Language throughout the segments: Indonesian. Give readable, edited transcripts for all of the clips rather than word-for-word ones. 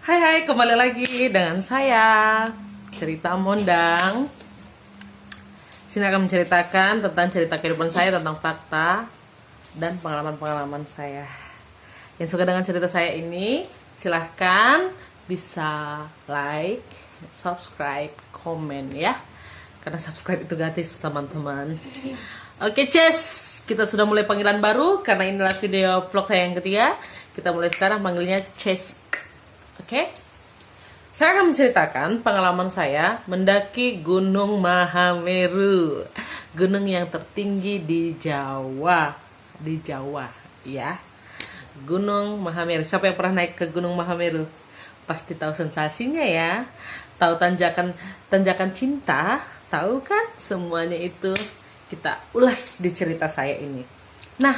Hai, kembali lagi dengan saya, Cerita Mondang. Sini akan menceritakan tentang cerita kehidupan saya, tentang fakta dan pengalaman-pengalaman saya. Yang suka dengan cerita saya ini, silahkan bisa like, subscribe, komen ya. Karena subscribe itu gratis, teman-teman. Oke, Ces, kita sudah mulai panggilan baru karena inilah video vlog saya yang ketiga. Kita mulai sekarang panggilnya Ces. Oke, saya akan menceritakan pengalaman saya mendaki Gunung Mahameru, gunung yang tertinggi di Jawa, ya. Gunung Mahameru. Siapa yang pernah naik ke Gunung Mahameru? Pasti tahu sensasinya ya. Tahu tanjakan cinta, tahu kan? Semuanya itu kita ulas di cerita saya ini. Nah,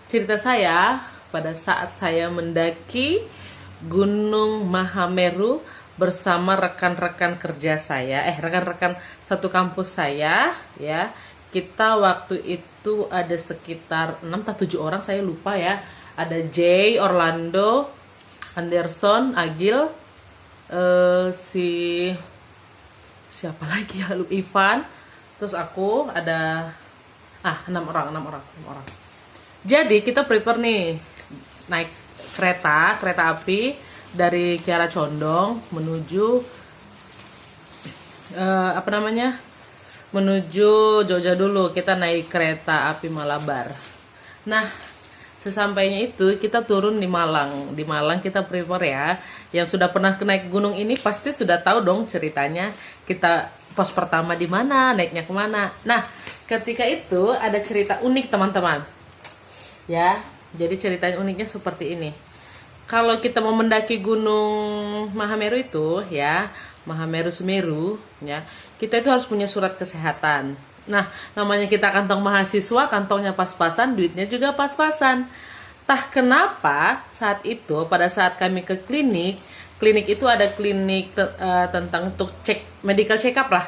cerita saya pada saat saya mendaki Gunung Mahameru bersama rekan-rekan kerja saya, rekan-rekan satu kampus saya, ya. Kita waktu itu ada sekitar 6 atau 7 orang, saya lupa ya. Ada Jay, Orlando, Anderson, Agil, siapa lagi ya, Ivan, terus aku ada 6 orang. Jadi kita prepare nih naik kereta api dari Kiara Condong menuju menuju Jogja dulu. Kita naik kereta api Malabar. Nah, sesampainya itu kita turun di Malang. Di Malang kita prepare ya. Yang sudah pernah naik gunung ini pasti sudah tahu dong ceritanya. Kita pos pertama di mana, naiknya kemana. Nah, ketika itu ada cerita unik teman-teman. Ya, jadi ceritanya uniknya seperti ini. Kalau kita mau mendaki Gunung Mahameru itu ya, Mahameru Semeru ya, kita itu harus punya surat kesehatan. Nah, namanya kita kantong mahasiswa, kantongnya pas-pasan, duitnya juga pas-pasan. Tah kenapa saat itu pada saat kami ke klinik itu ada klinik tentang untuk cek medical check up lah.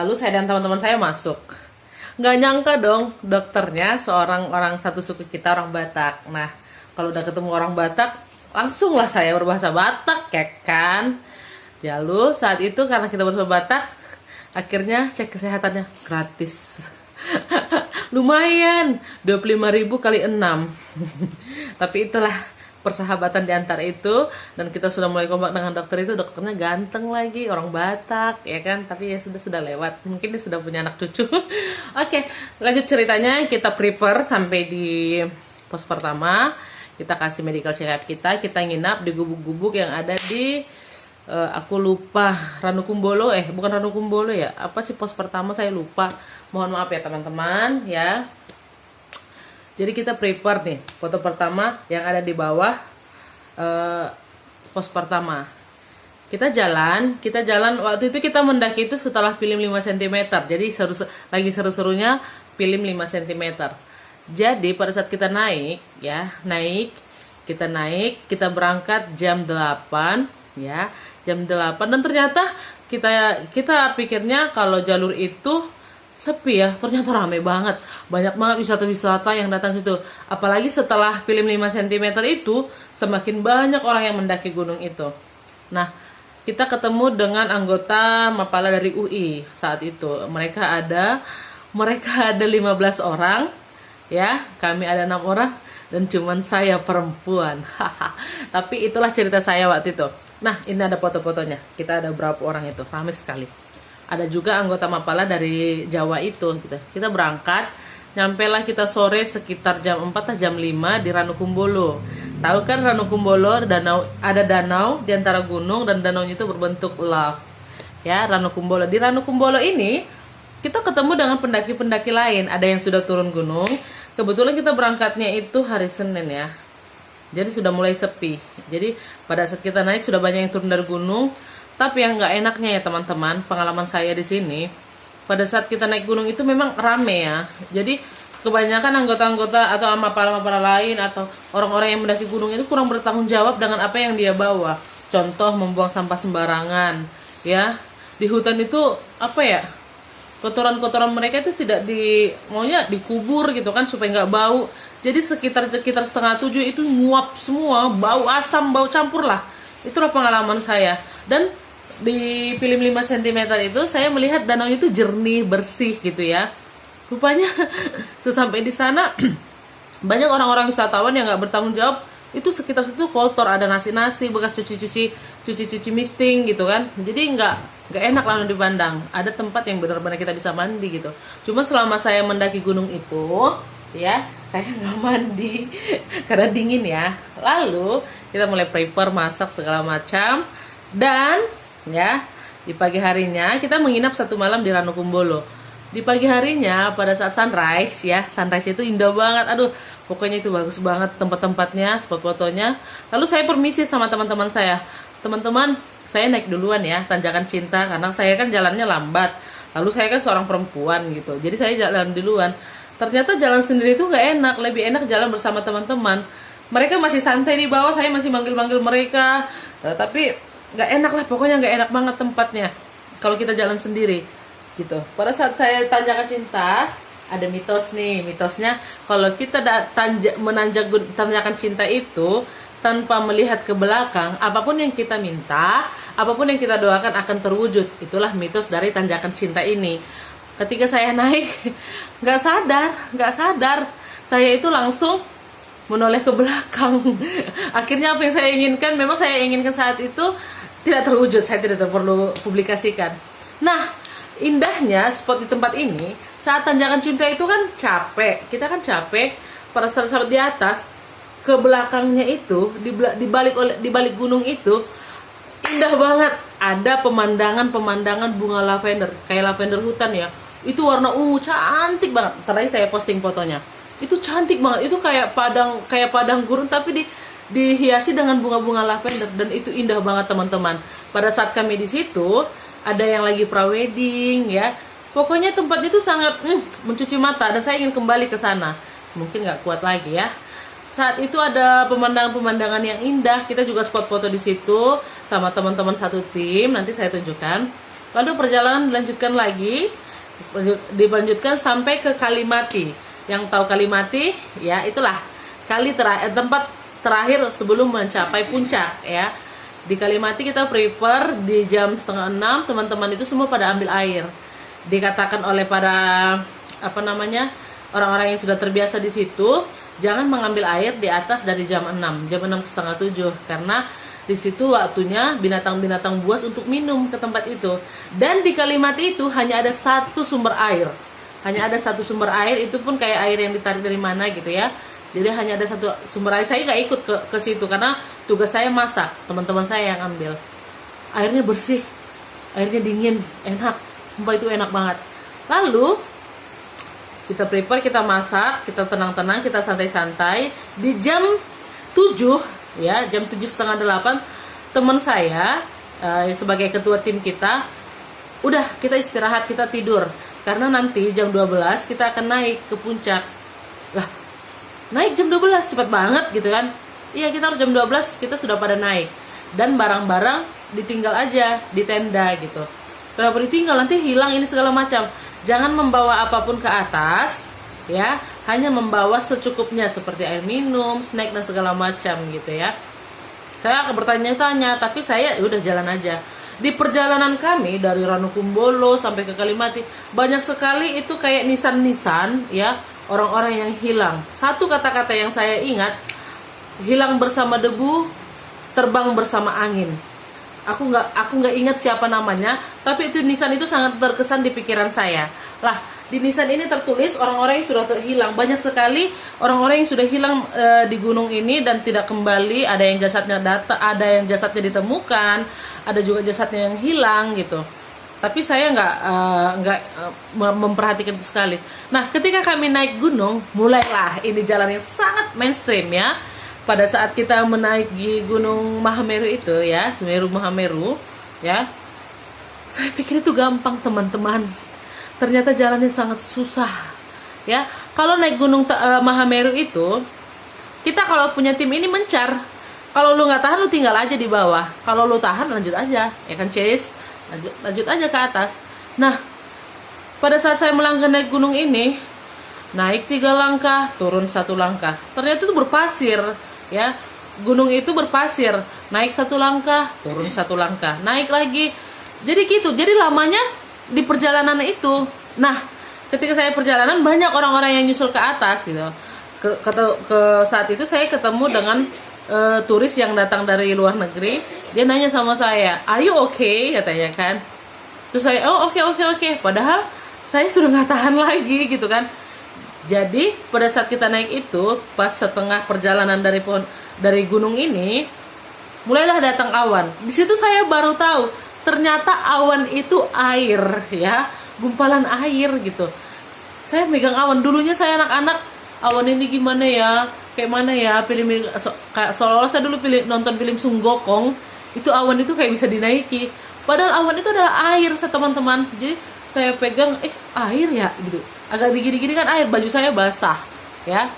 Lalu saya dan teman-teman saya masuk. Nggak nyangka dong dokternya seorang orang satu suku kita, orang Batak. Nah, kalau udah ketemu orang Batak, langsung lah saya berbahasa Batak, ya kan? Lalu saat itu karena kita berbahasa Batak, akhirnya cek kesehatannya gratis. Lumayan, 25.000 kali 6. Tapi itulah persahabatan di antara itu, dan kita sudah mulai kompak dengan dokter itu. Dokternya ganteng lagi, orang Batak, ya kan? Tapi ya sudah lewat. Mungkin dia sudah punya anak cucu. Oke, lanjut ceritanya. Kita prepare sampai di pos pertama. Kita kasih medical check up kita nginap di gubuk-gubuk yang ada di aku lupa, Ranukumbolo, bukan Ranukumbolo ya, apa sih pos pertama saya lupa, mohon maaf ya teman-teman ya. Jadi kita prepare nih foto pertama yang ada di bawah pos pertama. Kita jalan waktu itu kita mendaki itu setelah film 5 cm. Jadi lagi seru-serunya film 5 cm. Jadi pada saat kita kita berangkat jam 8 ya, jam 8, dan ternyata kita pikirnya kalau jalur itu sepi ya, ternyata ramai banget. Banyak banget wisata-wisata yang datang situ. Apalagi setelah film 5 cm itu semakin banyak orang yang mendaki gunung itu. Nah, kita ketemu dengan anggota Mapala dari UI saat itu. Mereka ada 15 orang. Ya, kami ada 6 orang dan cuman saya perempuan. Tapi itulah cerita saya waktu itu. Nah, ini ada foto-fotonya. Kita ada berapa orang itu? Ramai sekali. Ada juga anggota Mapala dari Jawa itu gitu. Kita berangkat, nyampailah kita sore sekitar jam 4 atau jam 5 di Ranukumbolo. Tahu kan Ranukumbolo, ada danau di antara gunung, dan danaunya itu berbentuk love. Ya, Ranukumbolo. Di Ranukumbolo ini kita ketemu dengan pendaki-pendaki lain. Ada yang sudah turun gunung. Kebetulan kita berangkatnya itu hari Senin ya. Jadi sudah mulai sepi. Jadi pada saat kita naik sudah banyak yang turun dari gunung. Tapi yang nggak enaknya ya teman-teman, pengalaman saya di sini, pada saat kita naik gunung itu memang rame ya. Jadi kebanyakan anggota-anggota atau mapala-mapala lain atau orang-orang yang mendaki gunung itu kurang bertanggung jawab dengan apa yang dia bawa. Contoh membuang sampah sembarangan ya. Di hutan itu kotoran-kotoran mereka itu tidak maunya dikubur gitu kan supaya nggak bau. Jadi sekitar setengah 7 itu nguap semua, bau asam, bau campur lah. Itulah pengalaman saya. Dan di film 5 cm itu saya melihat danau itu jernih, bersih gitu ya. Rupanya sesampai di sana banyak orang-orang wisatawan yang nggak bertanggung jawab. Itu sekitar situ kotor, ada nasi-nasi bekas cuci misting gitu kan. Jadi nggak enak lalu dipandang. Ada tempat yang benar-benar kita bisa mandi gitu. Cuma selama saya mendaki gunung itu, ya saya nggak mandi karena dingin ya. Lalu kita mulai prepare, masak segala macam, dan ya di pagi harinya kita menginap 1 malam di Ranukumbolo. Di pagi harinya pada saat sunrise ya, sunrise itu indah banget. Aduh, pokoknya itu bagus banget tempat-tempatnya, spot fotonya. Lalu saya permisi sama teman-teman saya. Teman-teman, saya naik duluan ya, tanjakan cinta, karena saya kan jalannya lambat. Lalu saya kan seorang perempuan gitu, jadi saya jalan duluan. Ternyata jalan sendiri itu nggak enak, lebih enak jalan bersama teman-teman. Mereka masih santai di bawah, saya masih manggil-manggil mereka. Tapi nggak enak lah, pokoknya nggak enak banget tempatnya kalau kita jalan sendiri gitu. Pada saat saya tanjakan cinta, ada mitos nih. Mitosnya kalau kita menanjak tanjakan cinta itu tanpa melihat ke belakang, apapun yang kita minta, apapun yang kita doakan akan terwujud. Itulah mitos dari tanjakan cinta ini. Ketika saya naik, nggak sadar, saya itu langsung menoleh ke belakang. Akhirnya apa yang saya inginkan, memang saya inginkan saat itu tidak terwujud. Saya tidak perlu publikasikan. Nah, indahnya spot di tempat ini, saat tanjakan cinta itu kan capek. Kita kan capek, pada saat di atas, ke belakangnya itu, di balik gunung itu, indah banget. Ada pemandangan bunga lavender, kayak lavender hutan ya. Itu warna ungu, cantik banget. Terakhir saya posting fotonya. Itu cantik banget. Itu kayak padang gurun tapi dihiasi dengan bunga-bunga lavender, dan itu indah banget teman-teman. Pada saat kami di situ, ada yang lagi prawedding ya. Pokoknya tempat itu sangat mencuci mata, dan saya ingin kembali ke sana. Mungkin nggak kuat lagi ya. Saat itu ada pemandangan-pemandangan yang indah. Kita juga spot foto di situ sama teman-teman satu tim. Nanti saya tunjukkan. Lalu perjalanan dilanjutkan lagi, dilanjutkan sampai ke Kalimati. Yang tahu Kalimati ya, itulah tempat terakhir sebelum mencapai puncak ya. Di Kalimati kita prepare di jam 5:30, teman-teman itu semua pada ambil air. Dikatakan oleh para orang-orang yang sudah terbiasa di situ, jangan mengambil air di atas dari jam 6, jam 6:30, 7, karena di situ waktunya binatang-binatang buas untuk minum ke tempat itu. Dan di Kalimati itu hanya ada satu sumber air. Hanya ada satu sumber air, itu pun kayak air yang ditarik dari mana gitu ya. Jadi hanya ada satu sumber air. Saya nggak ikut ke situ karena tugas saya masak. Teman-teman saya yang ambil. Airnya bersih, airnya dingin, enak. Sumpah itu enak banget. Lalu kita prepare, kita masak, kita tenang-tenang, kita santai-santai. Di jam 7 ya, jam 7:30, teman saya sebagai ketua tim kita, udah kita istirahat, kita tidur. Karena nanti jam 12 kita akan naik ke puncak. Lah, naik jam 12 cepat banget gitu kan. Iya, kita harus jam 12 kita sudah pada naik. Dan barang-barang ditinggal aja di tenda gitu. Kenapa ditinggal? Nanti hilang ini segala macam. Jangan membawa apapun ke atas ya, hanya membawa secukupnya seperti air minum, snack dan segala macam gitu ya. Saya akan bertanya-tanya, tapi saya udah jalan aja. Di perjalanan kami dari Ranukumbolo sampai ke Kalimati, banyak sekali itu kayak nisan-nisan ya, orang-orang yang hilang. Satu kata-kata yang saya ingat, hilang bersama debu, terbang bersama angin. Aku nggak ingat siapa namanya, tapi itu nisan itu sangat terkesan di pikiran saya. Lah, di nisan ini tertulis orang-orang yang sudah terhilang. Banyak sekali orang-orang yang sudah hilang di gunung ini dan tidak kembali. Ada yang jasadnya ditemukan, ada juga jasadnya yang hilang gitu. Tapi saya nggak memperhatikan itu sekali. Nah, ketika kami naik gunung, mulailah ini jalan yang sangat mainstream ya. Pada saat kita menaiki Gunung Mahameru itu ya, Semeru Mahameru ya, saya pikir itu gampang teman-teman. Ternyata jalannya sangat susah ya. Kalau naik Gunung Mahameru itu, kita kalau punya tim ini mencar. Kalau lu nggak tahan, lu tinggal aja di bawah. Kalau lu tahan, lanjut aja, ya kan, chase, lanjut aja ke atas. Nah, pada saat saya melangkah naik gunung ini, naik 3 langkah, turun 1 langkah. Ternyata itu berpasir, ya. gunung itu berpasir, naik satu langkah, turun satu langkah, naik lagi. Jadi gitu, jadi lamanya di perjalanan itu. Nah, ketika saya perjalanan banyak orang-orang yang nyusul ke atas gitu. Ke saat itu saya ketemu dengan turis yang datang dari luar negeri. Dia nanya sama saya, "Are you okay?" katanya kan. Terus saya, "Oh, oke. Padahal saya sudah nggak tahan lagi gitu kan. Jadi pada saat kita naik itu, pas setengah perjalanan dari gunung ini, mulailah datang awan. Di situ saya baru tahu ternyata awan itu air, ya, gumpalan air gitu. Saya megang awan. Dulunya saya anak-anak, awan ini gimana ya, kayak mana ya, kayak seolah-olah saya dulu nonton film Sung Gokong, itu awan itu kayak bisa dinaiki. Padahal awan itu adalah air, teman-teman. Jadi saya pegang, air ya gitu. Agak digini-gini kan air, baju saya basah, ya.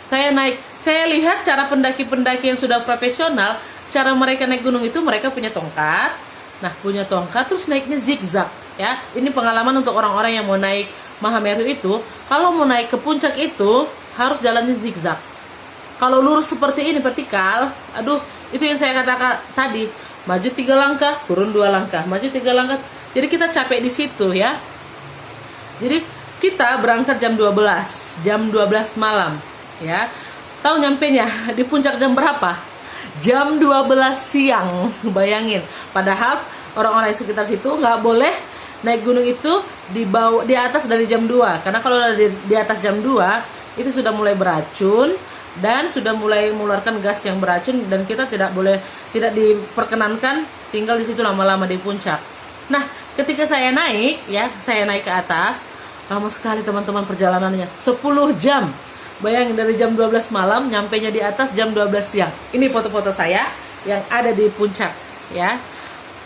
Saya naik, saya lihat cara pendaki-pendaki yang sudah profesional, cara mereka naik gunung itu mereka punya tongkat. Nah, punya tongkat terus naiknya zigzag, ya. Ini pengalaman untuk orang-orang yang mau naik Mahameru itu. Kalau mau naik ke puncak itu harus jalannya zigzag. Kalau lurus seperti ini vertikal, aduh, itu yang saya katakan tadi, maju 3 langkah, turun 2 langkah, maju 3 langkah. Jadi kita capek di situ, ya. Jadi kita berangkat jam 12 malam, ya. Tahu nyampenya di puncak jam berapa? Jam 12 siang, bayangin. Padahal orang-orang di sekitar situ nggak boleh naik gunung itu di atas dari jam 2. Karena kalau di atas jam 2, itu sudah mulai beracun dan sudah mulai mengeluarkan gas yang beracun, dan kita tidak diperkenankan tinggal di situ lama-lama di puncak. Nah, ketika saya naik ke atas, lama sekali teman-teman perjalanannya, 10 jam. Bayangin dari jam 12 malam nyampenya di atas jam 12 siang. Ini foto-foto saya yang ada di puncak, ya.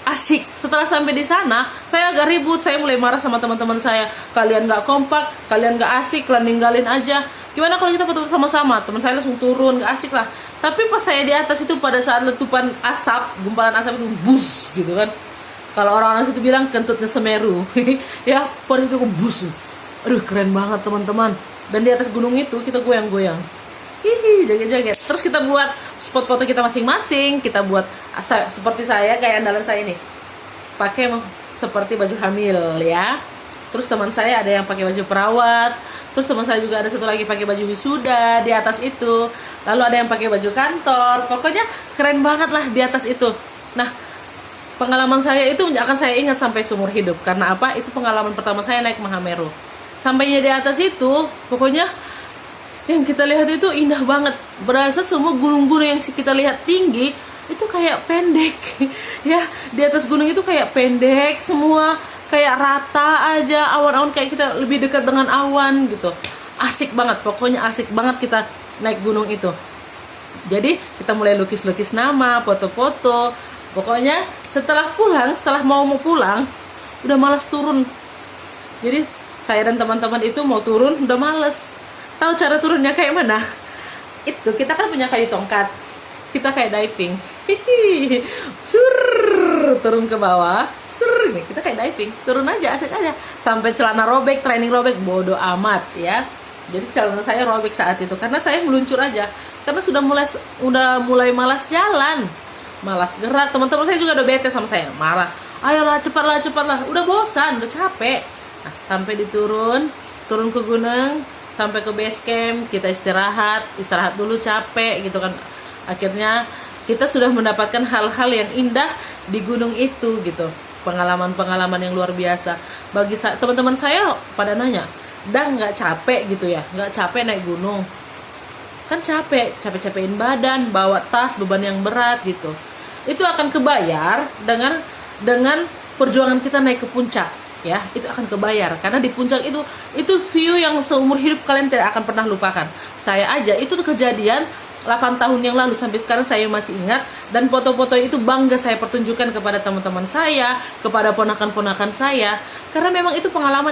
Asik. Setelah sampai di sana, saya agak ribut. Saya mulai marah sama teman-teman saya. Kalian nggak kompak, kalian nggak asik, kalian ninggalin aja. Gimana kalau kita foto sama-sama? Teman saya langsung turun, nggak asik lah. Tapi pas saya di atas itu, pada saat letupan asap, gumpalan asap itu bus gitu kan. Kalau orang-orang situ bilang kentutnya Semeru, ya, pada itu bus. Aduh, keren banget teman-teman. Dan di atas gunung itu kita goyang-goyang, joget-joget. Terus kita buat spot foto kita masing-masing. Kita buat seperti saya, kayak andalan saya ini, pakai seperti baju hamil, ya. Terus teman saya ada yang pakai baju perawat. Terus teman saya juga ada satu lagi pakai baju wisuda di atas itu. Lalu ada yang pakai baju kantor. Pokoknya keren banget lah di atas itu. Nah, pengalaman saya itu akan saya ingat sampai seumur hidup. Karena apa? Itu pengalaman pertama saya naik Mahameru. Sampainya di atas itu, pokoknya yang kita lihat itu indah banget. Berasa semua gunung-gunung yang kita lihat tinggi itu kayak pendek. Ya, di atas gunung itu kayak pendek semua, kayak rata aja. Awan-awan kayak kita lebih dekat dengan awan gitu. Asik banget, pokoknya asik banget kita naik gunung itu. Jadi kita mulai lukis-lukis nama, foto-foto. Pokoknya setelah mau pulang, udah malas turun. Jadi saya dan teman-teman itu mau turun udah males. Tahu cara turunnya kayak mana? Itu kita kan punya kayu tongkat. Kita kayak diving. Sur, turun ke bawah. Sur, kita kayak diving. Turun aja, asik aja. Sampai celana robek, training robek, bodo amat, ya. Jadi celana saya robek saat itu karena saya meluncur aja. Karena sudah mulai malas jalan. Malas gerak. Teman-teman saya juga udah bete sama saya. Marah. Ayolah, cepatlah. Udah bosan, udah capek. Nah, sampai turun ke gunung, sampai ke base camp, kita istirahat dulu, capek gitu kan. Akhirnya kita sudah mendapatkan hal-hal yang indah di gunung itu gitu. Pengalaman-pengalaman yang luar biasa. Bagi teman-teman saya pada nanya, "Dang, nggak capek gitu ya? Nggak capek naik gunung?" Kan capek-capekin badan, bawa tas, beban yang berat gitu. Itu akan kebayar dengan perjuangan kita naik ke puncak. Ya, itu akan kebayar karena di puncak itu view yang seumur hidup kalian tidak akan pernah lupakan. Saya aja itu kejadian 8 tahun yang lalu, sampai sekarang saya masih ingat, dan foto-foto itu bangga saya pertunjukkan kepada teman-teman saya, kepada ponakan-ponakan saya, karena memang itu pengalaman